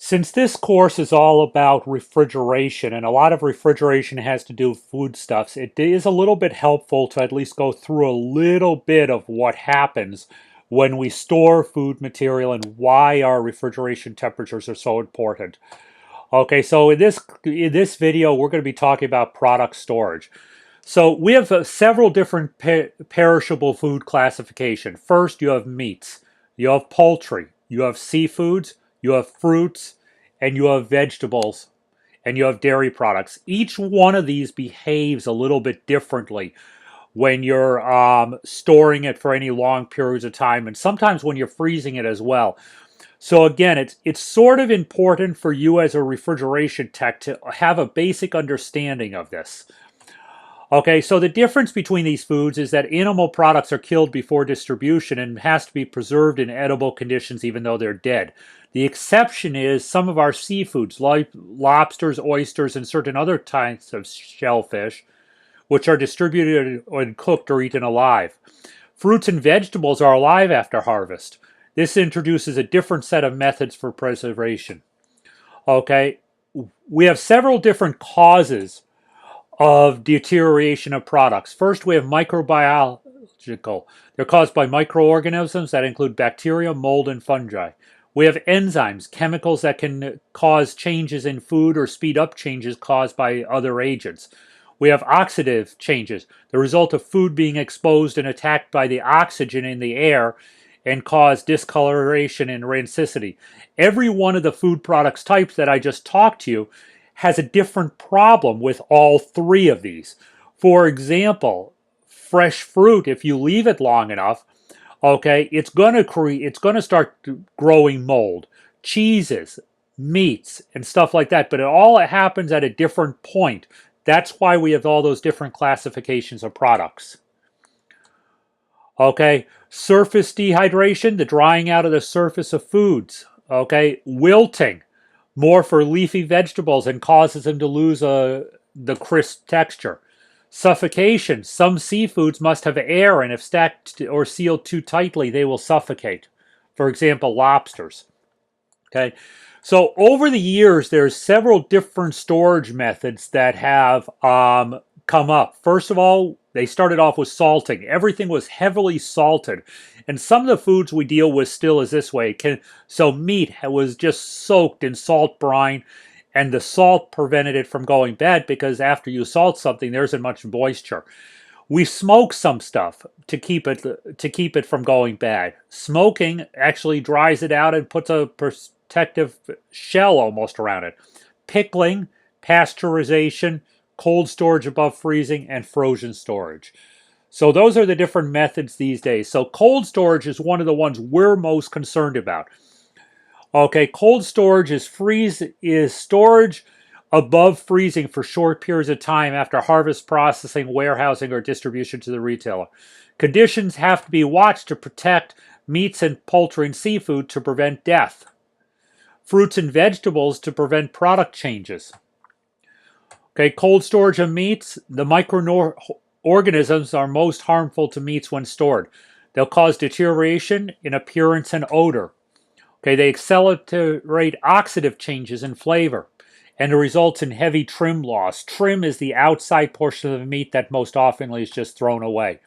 Since this course is all about refrigeration, and a lot of refrigeration has to do with foodstuffs, it is a little bit helpful to at least go through a little bit of what happens when we store food material and why our refrigeration temperatures are so important. Okay, so in this video, we're going to be talking about product storage. So we have several different perishable food classification. First, you have meats, you have poultry, you have seafoods, you have fruits, and you have vegetables, and you have dairy products. Each one of these behaves a little bit differently when you're storing it for any long periods of time, and sometimes when you're freezing it as well. So again, it's sort of important for you as a refrigeration tech to have a basic understanding of this. Okay, so the difference between these foods is that animal products are killed before distribution and has to be preserved in edible conditions even though they're dead. The exception is some of our seafoods, like lobsters, oysters, and certain other types of shellfish, which are distributed and cooked or eaten alive. Fruits and vegetables are alive after harvest. This introduces a different set of methods for preservation. Okay, we have several different causes of deterioration of products. First, we have microbiological. They're caused by microorganisms that include bacteria, mold, and fungi. We have enzymes, chemicals that can cause changes in food or speed up changes caused by other agents. We have oxidative changes, the result of food being exposed and attacked by the oxygen in the air and cause discoloration and rancidity. Every one of the food products types that I just talked to you has a different problem with all three of these. For example, fresh fruit, if you leave it long enough, okay, it's going to start growing mold. Cheeses, meats, and stuff like that, but it all happens at a different point. That's why we have all those different classifications of products. Okay, surface dehydration, the drying out of the surface of foods. Okay, wilting, more for leafy vegetables and causes them to lose the crisp texture. Suffocation, some seafoods must have air, and if stacked or sealed too tightly, they will suffocate. For example, lobsters. Okay, so over the years, there's several different storage methods that have come up. First of all, they started off with salting. Everything was heavily salted. And some of the foods we deal with still is this way. So meat was just soaked in salt brine, and the salt prevented it from going bad because after you salt something, there isn't much moisture. We smoke some stuff to keep it from going bad. Smoking actually dries it out and puts a protective shell almost around it. Pickling, pasteurization, cold storage above freezing, and frozen storage. So those are the different methods these days. So cold storage is one of the ones we're most concerned about. Okay, cold storage is storage above freezing for short periods of time after harvest, processing, warehousing, or distribution to the retailer. Conditions have to be watched to protect meats and poultry and seafood to prevent death. Fruits and vegetables to prevent product changes. Okay, cold storage of meats, the microorganisms are most harmful to meats when stored. They'll cause deterioration in appearance and odor. Okay, they accelerate oxidative changes in flavor, and it results in heavy trim loss. Trim is the outside portion of the meat that most often is just thrown away.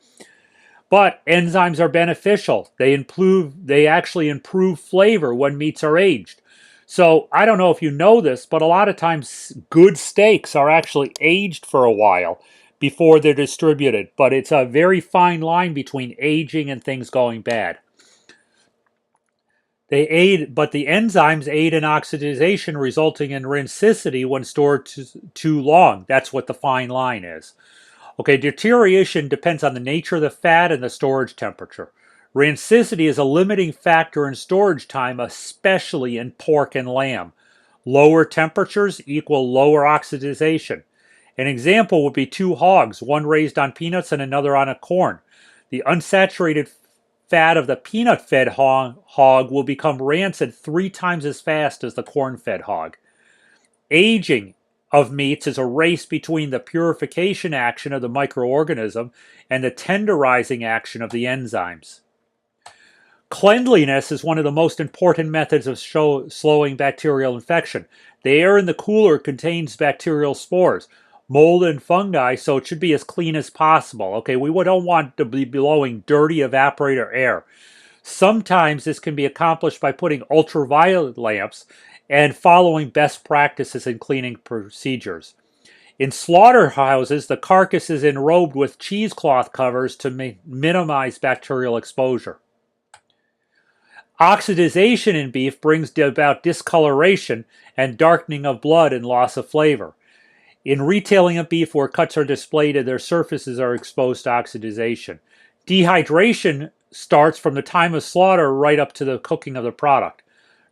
But enzymes are beneficial. They actually improve flavor when meats are aged. So I don't know if you know this, but a lot of times good steaks are actually aged for a while before they're distributed. But it's a very fine line between aging and things going bad. But the enzymes aid in oxidation, resulting in rancidity when stored too long. That's what the fine line is. Okay, deterioration depends on the nature of the fat and the storage temperature. Rancidity is a limiting factor in storage time, especially in pork and lamb. Lower temperatures equal lower oxidation. An example would be two hogs, one raised on peanuts and another on a corn. The unsaturated fat of the peanut-fed hog will become rancid 3 times as fast as the corn-fed hog. Aging of meats is a race between the purification action of the microorganism and the tenderizing action of the enzymes. Cleanliness is one of the most important methods of slowing bacterial infection. The air in the cooler contains bacterial spores, mold, and fungi, so it should be as clean as possible. Okay, we don't want to be blowing dirty evaporator air. Sometimes this can be accomplished by putting ultraviolet lamps and following best practices in cleaning procedures. In slaughterhouses, the carcass is enrobed with cheesecloth covers to minimize bacterial exposure. Oxidation in beef brings about discoloration and darkening of blood and loss of flavor. In retailing of beef, where cuts are displayed and their surfaces are exposed to oxidation. Dehydration starts from the time of slaughter right up to the cooking of the product.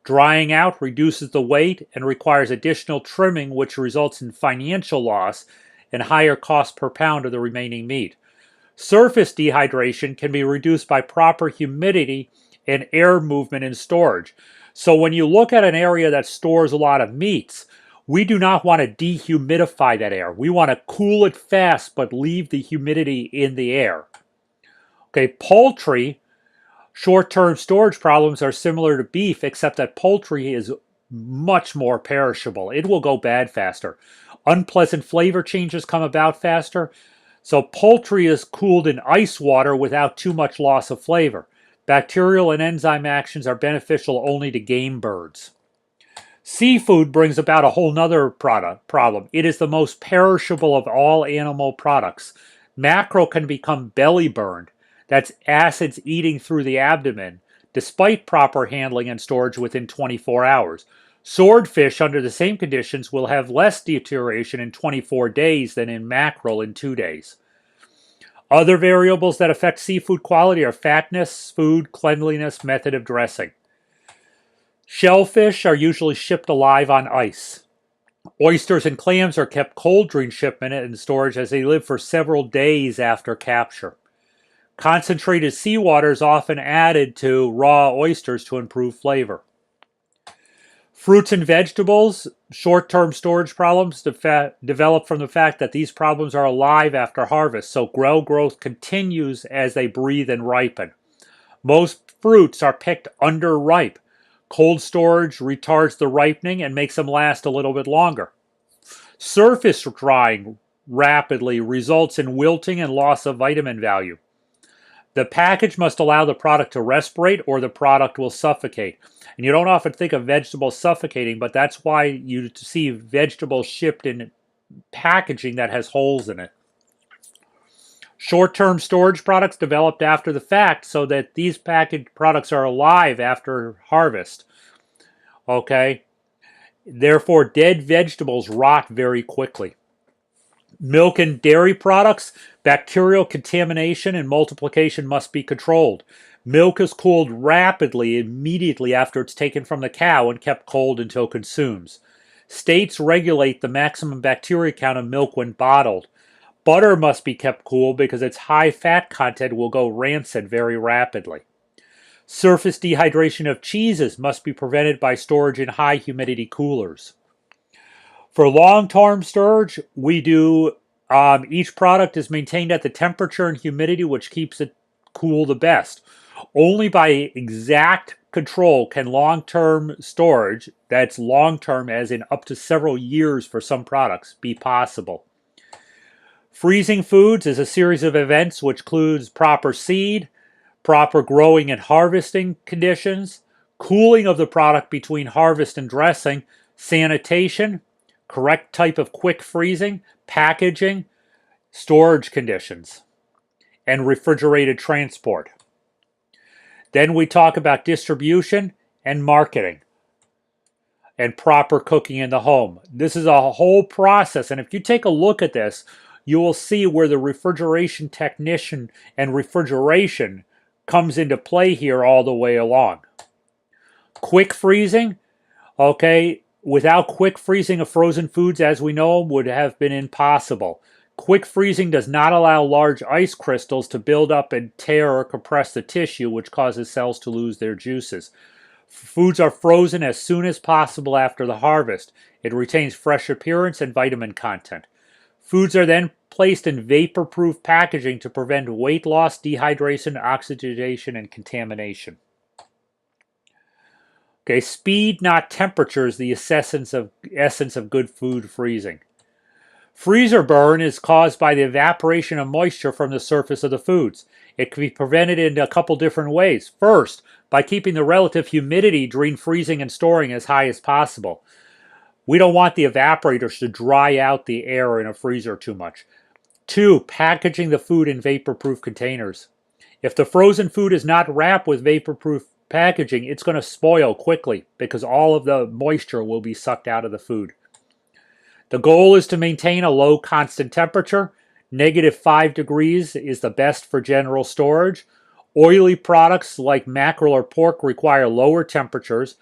Drying out reduces the weight and requires additional trimming, which results in financial loss and higher cost per pound of the remaining meat. Surface dehydration can be reduced by proper humidity and air movement in storage. So when you look at an area that stores a lot of meats, we do not want to dehumidify that air. We want to cool it fast but leave the humidity in the air. Okay, poultry, short-term storage problems are similar to beef, except that poultry is much more perishable. It will go bad faster. Unpleasant flavor changes come about faster. So poultry is cooled in ice water without too much loss of flavor. Bacterial and enzyme actions are beneficial only to game birds. Seafood brings about a whole nother problem. It is the most perishable of all animal products. Mackerel can become belly burned. That's acids eating through the abdomen, despite proper handling and storage within 24 hours. Swordfish, under the same conditions, will have less deterioration in 24 days than in mackerel in 2 days. Other variables that affect seafood quality are fatness, food, cleanliness, method of dressing. Shellfish are usually shipped alive on ice. Oysters and clams are kept cold during shipment and storage as they live for several days after capture. Concentrated seawater is often added to raw oysters to improve flavor. Fruits and vegetables, short-term storage problems develop from the fact that these problems are alive after harvest, so growth continues as they breathe and ripen. Most fruits are picked underripe. Cold storage retards the ripening and makes them last a little bit longer. Surface drying rapidly results in wilting and loss of vitamin value. The package must allow the product to respirate or the product will suffocate. And you don't often think of vegetables suffocating, but that's why you see vegetables shipped in packaging that has holes in it. Short-term storage products developed after the fact so that these packaged products are alive after harvest. Okay? Therefore, dead vegetables rot very quickly. Milk and dairy products, bacterial contamination and multiplication must be controlled. Milk is cooled rapidly immediately after it's taken from the cow and kept cold until consumed. States regulate the maximum bacteria count of milk when bottled. Butter must be kept cool because its high fat content will go rancid very rapidly. Surface dehydration of cheeses must be prevented by storage in high humidity coolers. For long-term storage, we do each product is maintained at the temperature and humidity which keeps it cool the best. Only by exact control can long-term storage, that's long-term as in up to several years for some products, be possible. Freezing foods is a series of events which includes proper seed, proper growing and harvesting conditions, cooling of the product between harvest and dressing, sanitation, correct type of quick freezing, packaging, storage conditions, and refrigerated transport. Then we talk about distribution and marketing and proper cooking in the home. This is a whole process, and if you take a look at this, you will see where the refrigeration technician and refrigeration comes into play here all the way along. Quick freezing, okay, without quick freezing of frozen foods as we know them would have been impossible. Quick freezing does not allow large ice crystals to build up and tear or compress the tissue, which causes cells to lose their juices. Foods are frozen as soon as possible after the harvest. It retains fresh appearance and vitamin content. Foods are then placed in vapor-proof packaging to prevent weight loss, dehydration, oxidation, and contamination. Okay, speed, not temperature, is the essence of good food freezing. Freezer burn is caused by the evaporation of moisture from the surface of the foods. It can be prevented in a couple different ways. First, by keeping the relative humidity during freezing and storing as high as possible. We don't want the evaporators to dry out the air in a freezer too much. Two, packaging the food in vapor-proof containers. If the frozen food is not wrapped with vapor-proof packaging, it's going to spoil quickly because all of the moisture will be sucked out of the food. The goal is to maintain a low constant temperature. -5 degrees is the best for general storage. Oily products like mackerel or pork require lower temperatures.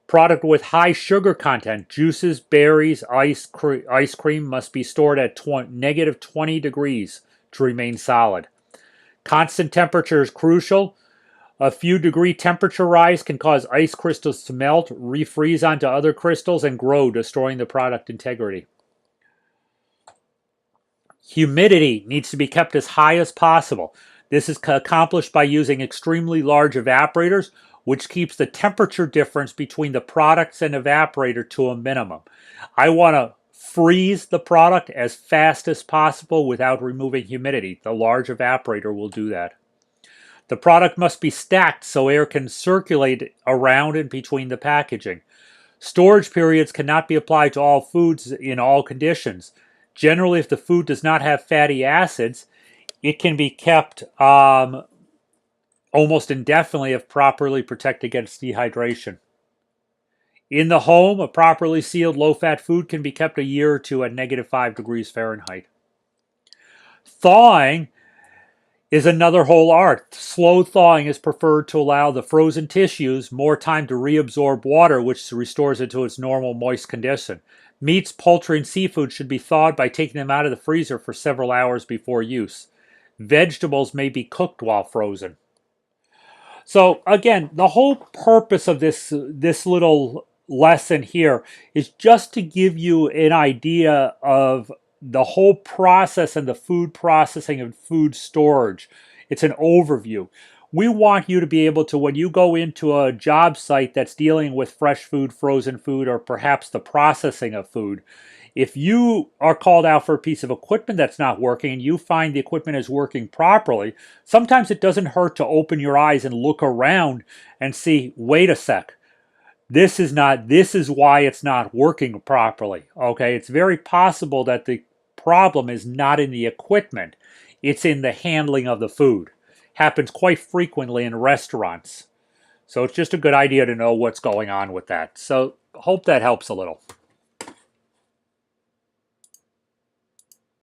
Product with high sugar content, juices, berries, ice cream must be stored at -20 degrees to remain solid. Constant temperature is crucial. A few degree temperature rise can cause ice crystals to melt, refreeze onto other crystals, and grow, destroying the product integrity. Humidity needs to be kept as high as possible. This is accomplished by using extremely large evaporators, which keeps the temperature difference between the products and evaporator to a minimum. I want to freeze the product as fast as possible without removing humidity. The large evaporator will do that. The product must be stacked so air can circulate around and between the packaging. Storage periods cannot be applied to all foods in all conditions. Generally, if the food does not have fatty acids, it can be kept almost indefinitely if properly protected against dehydration. In the home, a properly sealed low-fat food can be kept a year or two at -5 degrees Fahrenheit. Thawing is another whole art. Slow thawing is preferred to allow the frozen tissues more time to reabsorb water, which restores it to its normal moist condition. Meats, poultry, and seafood should be thawed by taking them out of the freezer for several hours before use. Vegetables may be cooked while frozen. So again, the whole purpose of this little lesson here is just to give you an idea of the whole process and the food processing and food storage. It's an overview. We want you to be able to, when you go into a job site that's dealing with fresh food, frozen food, or perhaps the processing of food, if you are called out for a piece of equipment that's not working and you find the equipment is working properly, sometimes it doesn't hurt to open your eyes and look around and see, wait a sec, this is why it's not working properly. Okay, it's very possible that the problem is not in the equipment, it's in the handling of the food. Happens quite frequently in restaurants. So it's just a good idea to know what's going on with that. So hope that helps a little.